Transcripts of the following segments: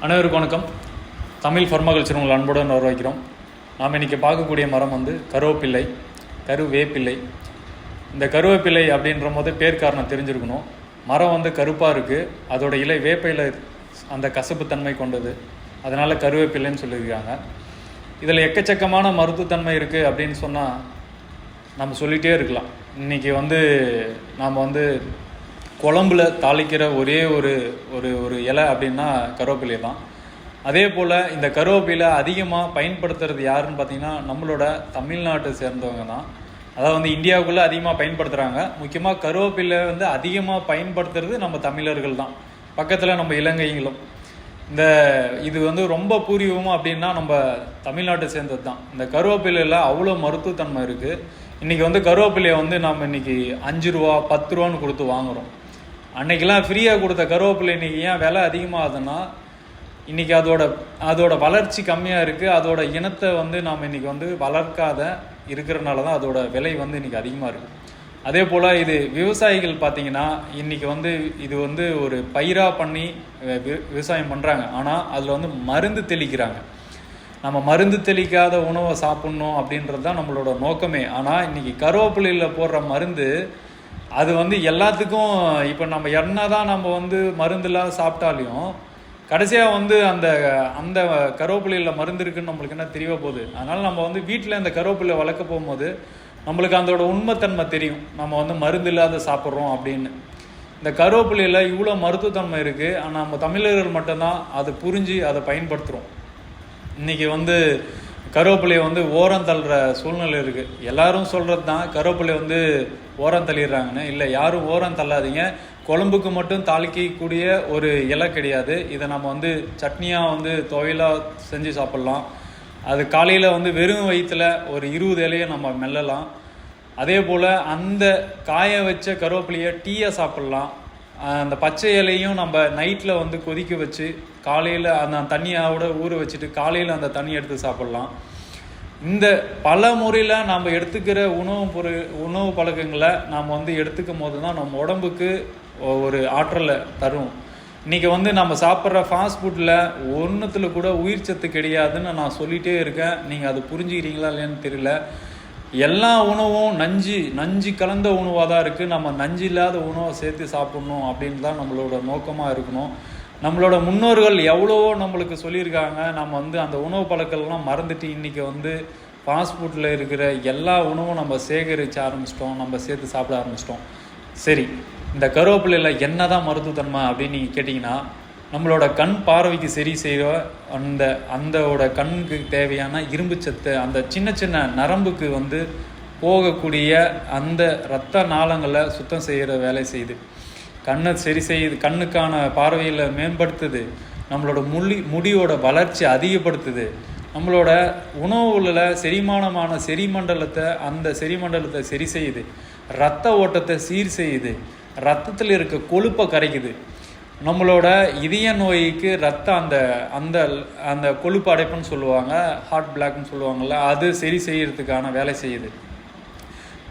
அனைவருக்கும் வணக்கம். தமிழ் ஃபர்மாகல்ச்சர் உங்கள் அன்புடன் வரவேற்கிறோம். நாம் இன்றைக்கி பார்க்கக்கூடிய மரம் கருவேப்பிள்ளை, கருவேப்பிள்ளை. இந்த கருவேப்பிள்ளை அப்படின்ற போது பேர் காரணம் தெரிஞ்சிருக்கணும். மரம் கருப்பாக இருக்குது, அதோட இலை வேப்பையில் அந்த கசப்பு தன்மை கொண்டது, அதனால் கருவேப்பிள்ளைன்னு சொல்லியிருக்காங்க. இதில் எக்கச்சக்கமான மருத்துவத்தன்மை இருக்குது அப்படின்னு சொன்னால் நம்ம சொல்லிகிட்டே இருக்கலாம். இன்றைக்கி நாம் குழம்புல தாளிக்கிற ஒரே ஒரு ஒரு ஒரு இலை அப்படின்னா கருவேப்பிலை தான். அதே போல் இந்த கருவேப்பிலை அதிகமாக பயன்படுத்துறது யாருன்னு பார்த்தீங்கன்னா நம்மளோட தமிழ்நாட்டை சேர்ந்தவங்க தான். அதாவது இந்தியாவுக்குள்ளே அதிகமாக பயன்படுத்துகிறாங்க. முக்கியமாக கருவேப்பிலை அதிகமாக பயன்படுத்துறது நம்ம தமிழர்கள் தான், பக்கத்தில் நம்ம இலங்கைகளும். இது ரொம்ப பூர்வீகமாக அப்படின்னா நம்ம தமிழ்நாட்டை சேர்ந்தது தான். இந்த கருவேப்பிலையில் அவ்வளோ மருத்துவத்தன்மை இருக்குது. இன்றைக்கி கருவேப்பிலையை நாம் இன்றைக்கி 5 ரூபா 10 ரூபான்னு கொடுத்து வாங்குகிறோம். அன்றைக்கெல்லாம் ஃப்ரீயாக கொடுத்த கருவேப்பிலை இன்றைக்கி ஏன் விலை அதிகமாகுதுன்னா, இன்றைக்கி அதோட வளர்ச்சி கம்மியாக இருக்குது. அதோட இனத்தை நாம் இன்றைக்கி வளர்க்காத இருக்கிறனால தான் அதோட விலை இன்றைக்கி அதிகமாக இருக்குது. அதே போல் இது விவசாயிகள் பார்த்திங்கன்னா இன்றைக்கி இது ஒரு பயிராக பண்ணி விவசாயம் பண்ணுறாங்க. ஆனால் அதில் மருந்து தெளிக்கிறாங்க. நம்ம மருந்து தெளிக்காத உணவை சாப்பிட்ணும் அப்படின்றது தான் நம்மளோட நோக்கமே. ஆனால் இன்றைக்கி கருவேப்பிலையில் போடுற மருந்து அது எல்லாத்துக்கும் இப்போ நம்ம என்ன தான் நம்ம மருந்து இல்லாத சாப்பிட்டாலையும் கடைசியாக அந்த அந்த கருவேப்பிலையில் மருந்து இருக்குன்னு நம்மளுக்கு என்ன தெரிய போகுது. அதனால் நம்ம வீட்டில் இந்த கருவேப்பிலை வளர்க்க போகும்போது நம்மளுக்கு அதோட உண்மைத்தன்மை தெரியும், நம்ம மருந்து இல்லாத சாப்பிட்றோம் அப்படின்னு. இந்த கருவேப்பிலையில் இவ்வளோ மருத்துவத்தன்மை இருக்குது, ஆனால் நம்ம தமிழர்கள் மட்டும்தான் அதை புரிஞ்சு அதை பயன்படுத்துகிறோம். இன்றைக்கி கருவேப்பிலையை ஓரம் தள்ளுற சூழ்நிலை இருக்குது. எல்லாரும் சொல்கிறது தான் கருவேப்பிலை ஓரம் தள்ளிடுறாங்கன்னு. இல்லை, யாரும் ஓரம் தள்ளாதீங்க. குழம்புக்கு மட்டும் தாளிக்கக்கூடிய ஒரு இலை கிடையாது. இதை நம்ம சட்னியாக துவையலாக செஞ்சு சாப்பிட்லாம். அது காலையில் வெறும் வயிற்றில் ஒரு 20 இலையை நம்ம மெல்லலாம். அதே போல் அந்த காய வச்ச கருவேப்பிலையை டீயை சாப்பிட்லாம். அந்த பச்சை இலையும் நம்ம நைட்டில் கொதிக்க வச்சு காலையில் அந்த தண்ணியோட ஊற வச்சுட்டு காலையில் அந்த தண்ணி எடுத்து சாப்பிட்லாம். இந்த பல முறையில் நாம் எடுத்துக்கிற உணவு பழக்கங்களை நாம் எடுத்துக்கும் போது தான் நம்ம உடம்புக்கு ஒரு ஆற்றலை தரும். இன்றைக்கி நம்ம சாப்பிட்ற ஃபாஸ்ட் ஃபுட்டில் ஒன்றுத்தில் கூட உயிர் சத்து கிடையாதுன்னு நான் சொல்லிகிட்டே இருக்கேன். நீங்கள் அது புரிஞ்சுக்கிறீங்களா இல்லைன்னு தெரியல. எல்லா உணவும் நஞ்சு கலந்த உணவாக தான் இருக்குது. நம்ம நஞ்சு இல்லாத உணவை சேர்த்து சாப்பிட்ணும் அப்படின்னு தான் நம்மளோட நோக்கமாக இருக்கணும். நம்மளோட முன்னோர்கள் எவ்வளவோ நம்மளுக்கு சொல்லியிருக்காங்க. நம்ம அந்த உணவு பழக்கம்லாம் மறந்துட்டு இன்றைக்கி ஃபாஸ்ட் ஃபுட்டில் இருக்கிற எல்லா உணவும் நம்ம சேகரித்து ஆரம்பிச்சிட்டோம், நம்ம சேர்த்து சாப்பிட ஆரம்பிச்சிட்டோம். சரி, இந்த கருவேப்பிலையில் என்ன தான் மருத்துவத்தன்மை அப்படின்னு நீங்கள் கேட்டிங்கன்னா, நம்மளோட கண் பார்வைக்கு சரி செய்கிற அந்தோட கண்ணுக்கு தேவையான இரும்பு சத்து, அந்த சின்ன சின்ன நரம்புக்கு போகக்கூடிய அந்த இரத்த நாளங்களை சுத்தம் செய்கிற வேலை செய்யுது. கண்ணை சரி செய்யுது, கண்ணுக்கான பார்வையில் மேம்படுத்துது, நம்மளோட முடியோட வளர்ச்சி அதிகப்படுத்துது, நம்மளோட உணவுல செரிமானமான செரிமண்டலத்தை சரி செய்யுது, இரத்த ஓட்டத்தை சீர் செய்யுது, ரத்தத்தில் இருக்க கொழுப்பை கரைக்குது, நம்மளோட இதய நோய்க்கு அந்த அந்த அந்த கொழுப்பு அடைப்புன்னு சொல்லுவாங்க, ஹார்ட் பிளாக்னு சொல்லுவாங்கள்ல, அது சரி செய்யறதுக்கான வேலை செய்யுது.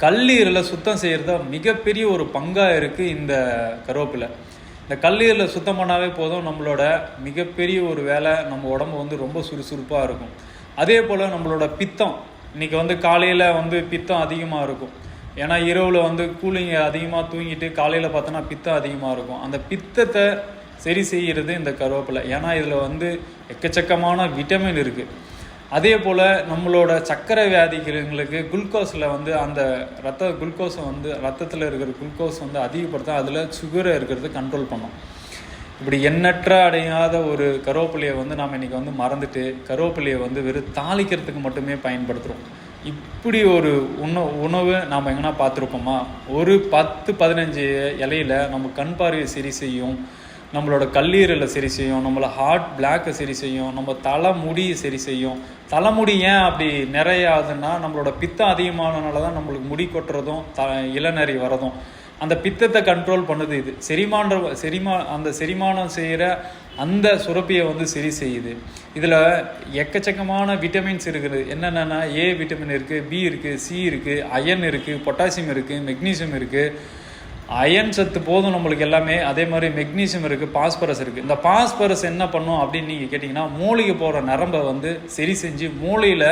கல்லீரலை சுத்தம் செய்கிறத மிகப்பெரிய ஒரு பங்காக இருக்குது இந்த கருவேப்பிலை. இந்த கல்லீரலை சுத்தம் பண்ணாவே போதும், நம்மளோட மிகப்பெரிய ஒரு வேலை, நம்ம உடம்பு ரொம்ப சுறுசுறுப்பாக இருக்கும். அதே போல் நம்மளோட பித்தம், இன்றைக்கி காலையில் பித்தம் அதிகமாக இருக்கும். ஏன்னா இரவில் கூலிங் அதிகமாக தூங்கிட்டு காலையில் பார்த்தோன்னா பித்தம் அதிகமாக இருக்கும். அந்த பித்தத்தை சரி செய்கிறது இந்த கருவேப்பிலை. ஏன்னா இதில் எக்கச்சக்கமான விட்டமின் இருக்குது. அதே போல் நம்மளோட சர்க்கரை வியாதிகளுக்கு குளுக்கோஸில் அந்த குளுக்கோஸை ரத்தத்தில் இருக்கிற குளுக்கோஸ் அதிகப்படுத்த அதில் சுகரை இருக்கிறது கண்ட்ரோல் பண்ணோம். இப்படி எண்ணற்ற அடையாத ஒரு கருவேப்பிலையை நாம் இன்றைக்கி மறந்துட்டு கருவேப்பிலையை வெறும் தாளிக்கிறதுக்கு மட்டுமே பயன்படுத்துகிறோம். இப்படி ஒரு உணவு நாம் எங்கன்னா பார்த்துருப்போமா? ஒரு 10-15 இலையில் நம்ம கண் பார்வையை சரி செய்யும், நம்மளோட கல்லீரலை சரி செய்யும், நம்மளை ஹார்ட் பிளாக்கை சரி செய்யும், நம்ம தலைமுடியை சரி செய்யும். தலைமுடி ஏன் அப்படி நிறைய ஆகுதுன்னா, நம்மளோட பித்தம் அதிகமானதுனால தான் நம்மளுக்கு முடி கொட்டுறதும் இளநறி வரதும். அந்த பித்தத்தை கண்ட்ரோல் பண்ணுது இது. அந்த செரிமானம் செய்கிற அந்த சுரப்பியை சரி செய்யுது. இதில் எக்கச்சக்கமான விட்டமின்ஸ் இருக்குது. என்னென்னா ஏ விட்டமின் இருக்குது, பி இருக்குது, சி இருக்குது, அயன் இருக்குது, பொட்டாசியம் இருக்குது, மெக்னீசியம் இருக்குது, அயன் சத்து போதும் நம்மளுக்கு எல்லாமே. அதே மாதிரி மெக்னீசியம் இருக்குது, பாஸ்பரஸ் இருக்குது. இந்த பாஸ்பரஸ் என்ன பண்ணும் அப்படின்னு நீங்கள் கேட்டிங்கன்னா, மூளைக்கு போகிற நரம்பை வந்து சரி செஞ்சு மூளையில்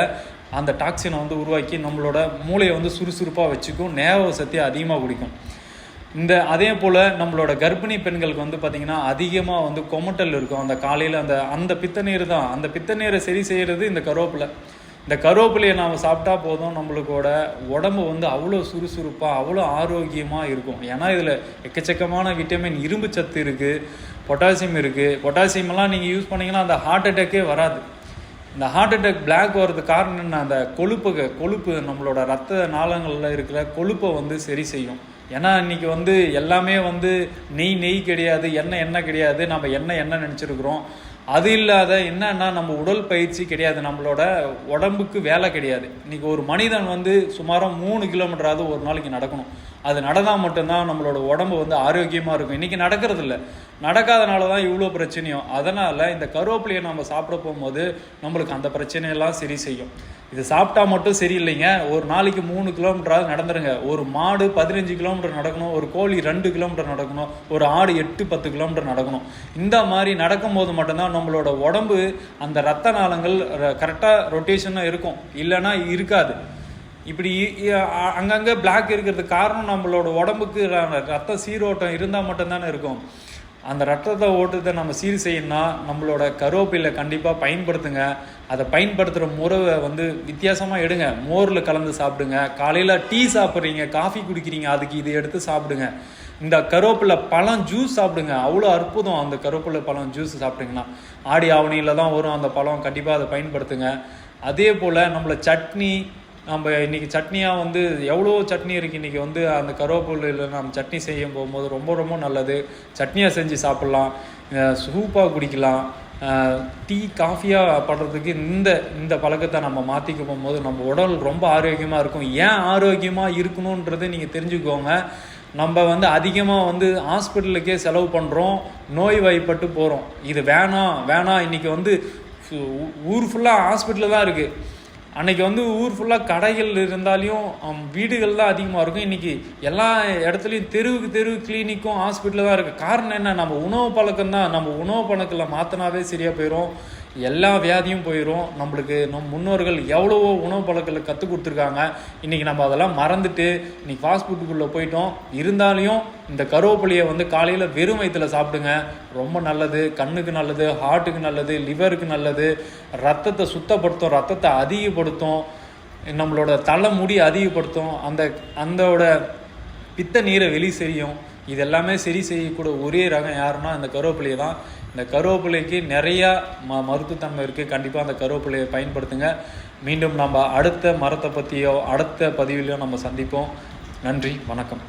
அந்த டாக்ஸினை வந்து உருவாக்கி நம்மளோட மூளையை வந்து சுறுசுறுப்பாக வச்சுக்கும், ஞாபக சக்தியை அதிகமாக குடிக்கும். அதே போல் நம்மளோட கர்ப்பிணி பெண்களுக்கு வந்து பார்த்திங்கன்னா அதிகமாக வந்து கொமட்டல் இருக்கும். அந்த காலையில் அந்த பித்தநீர் தான், அந்த பித்தநீரை சரி செய்கிறது இந்த கருவேப்பிலை. இந்த கருவேப்பிலையை நாம் சாப்பிட்டா போதும், நம்மளுக்கோட உடம்பு வந்து அவ்வளோ சுறுசுறுப்பாக அவ்வளோ ஆரோக்கியமாக இருக்கும். ஏன்னா இதில் எக்கச்சக்கமான விட்டமின், இரும்பு சத்து இருக்குது, பொட்டாசியம் இருக்குது. பொட்டாசியமெல்லாம் நீங்கள் யூஸ் பண்ணிங்கன்னா அந்த ஹார்ட் அட்டாக்கே வராது. இந்த ஹார்ட் அட்டாக் பிளாக் வர்றதுக்கு காரணம் என்ன? அந்த கொழுப்பு நம்மளோட ரத்த நாளங்களில் இருக்கிற கொழுப்பை வந்து சரி செய்யும். ஏன்னா இன்றைக்கி வந்து எல்லாமே வந்து நெய் கிடையாது, எண்ணெய் கிடையாது, நம்ம எண்ணெய் நினச்சிருக்கிறோம். அது இல்லாத என்னன்னா நம்ம உடல் பயிற்சி கிடையாது, நம்மளோட உடம்புக்கு வேலை கிடையாது. இன்றைக்கி ஒரு மனிதன் வந்து சுமாராக 3 கிலோமீட்டராவது ஒரு நாளைக்கு நடக்கணும். அது நடந்தால் மட்டும்தான் நம்மளோட உடம்பு வந்து ஆரோக்கியமாக இருக்கும். இன்றைக்கி நடக்கிறது இல்லை, நடக்காதனால தான் இவ்வளோ பிரச்சனையும். அதனால் இந்த கருவேப்பிலையை நம்ம சாப்பிட போகும்போது நம்மளுக்கு அந்த பிரச்சனையெல்லாம் சரி செய்யும். இது சாப்பிட்டா மட்டும் சரியில்லைங்க, ஒரு நாளைக்கு 3 கிலோமீட்டராவது நடந்துருங்க. ஒரு மாடு 15 கிலோமீட்டர் நடக்கணும், ஒரு கோழி 2 கிலோமீட்டர் நடக்கணும், ஒரு ஆடு 8-10 கிலோமீட்டர் நடக்கணும். இந்த மாதிரி நடக்கும்போது மட்டும்தான் நம்மளோட உடம்பு அந்த ரத்த நாளங்கள் கரெக்டாக ரொட்டேஷனாக இருக்கும், இல்லைன்னா இருக்காது. இப்படி அங்கங்கே பிளாக் இருக்கிறதுக்கு காரணம் நம்மளோட உடம்புக்கு ரத்த சீரோட்டம் இருந்தால் மட்டும்தானே இருக்கும். அந்த ரத்தத்தை ஓட்டத்தை நம்ம சீர் செய்யணும்னா நம்மளோட கருவேப்பிலை கண்டிப்பாக பயன்படுத்துங்க. அதை பயன்படுத்துகிற முறைவை வந்து வித்தியாசமாக எடுங்க. மோரில் கலந்து சாப்பிடுங்க. காலையில் டீ சாப்பிட்றீங்க, காஃபி குடிக்கிறீங்க, அதுக்கு இது எடுத்து சாப்பிடுங்க. இந்த கருவேப்பிலை பழம் ஜூஸ் சாப்பிடுங்க, அவ்வளோ அற்புதம். அந்த கருவேப்பிலை பழம் ஜூஸ் சாப்பிட்டீங்கன்னா ஆடி ஆவணியில் தான் வரும் அந்த பழம், கண்டிப்பாக அதை பயன்படுத்துங்க. அதே போல் நம்மளை சட்னி, நம்ம இன்றைக்கி சட்னியாக வந்து எவ்வளோ சட்னி இருக்குது. இன்றைக்கி வந்து அந்த கருவேப்பிலையில் நம்ம சட்னி செய்யும் போகும்போது ரொம்ப ரொம்ப நல்லது. சட்னியாக செஞ்சு சாப்பிட்லாம், சூப்பாக குடிக்கலாம். டீ காஃபியாக படுறதுக்கு இந்த பழக்கத்தை நம்ம மாற்றிக்க போகும்போது நம்ம உடல் ரொம்ப ஆரோக்கியமாக இருக்கும். ஏன் ஆரோக்கியமாக இருக்கணுன்றது நீங்கள் தெரிஞ்சுக்கோங்க. நம்ம வந்து அதிகமாக வந்து ஹாஸ்பிட்டலுக்கே செலவு பண்ணுறோம், நோய் வாய்ப்பட்டு போகிறோம். இது வேணாம். இன்றைக்கி வந்து ஊர் ஃபுல்லாக ஹாஸ்பிட்டலில் தான் இருக்குது. அன்றைக்கி வந்து ஊர் ஃபுல்லாக கடைகள் இருந்தாலையும் வீடுகள் தான் அதிகமாக இருக்கும். இன்றைக்கி எல்லா இடத்துலையும் தெருவு கிளினிக்கும் ஹாஸ்பிட்டலில் தான் இருக்குது. காரணம் என்ன? நம்ம உணவு பழக்கம் தான். நம்ம உணவு பழக்கத்தில் மாற்றினாவே சரியாக போயிடும், எல்லா வியாதியும் போயிடும். நம்மளுக்கு நம் முன்னோர்கள் எவ்வளவோ உணவு பழக்கங்களை கற்றுக் கொடுத்துருக்காங்க. இன்றைக்கி நம்ம அதெல்லாம் மறந்துட்டு இன்றைக்கி ஃபாஸ்ட் ஃபுட்டுக்குள்ளே போயிட்டோம். இருந்தாலையும் இந்த கருவேப்பிலையை வந்து காலையில் வெறும் வயிற்றில் சாப்பிடுங்க, ரொம்ப நல்லது. கண்ணுக்கு நல்லது, ஹார்ட்டுக்கு நல்லது, லிவருக்கு நல்லது, ரத்தத்தை சுத்தப்படுத்தும், ரத்தத்தை அதிகப்படுத்தும், நம்மளோட தலைமுடி அதிகப்படுத்தும், அந்தோட பித்த நீரை வெளி செய்யும். இது எல்லாமே சரி செய்யக்கூட ஒரே ரகம் யாருன்னா இந்த கருவேப்பிலையை தான். இந்த கருவேப்பிலைக்கு நிறையா மருத்துவத்தன்மை இருக்குது. கண்டிப்பாக அந்த கருவேப்பிலையை பயன்படுத்துங்க. மீண்டும் நம்ம அடுத்த மரத்தை பற்றியோ அடுத்த பதிவிலையோ நம்ம சந்திப்போம். நன்றி, வணக்கம்.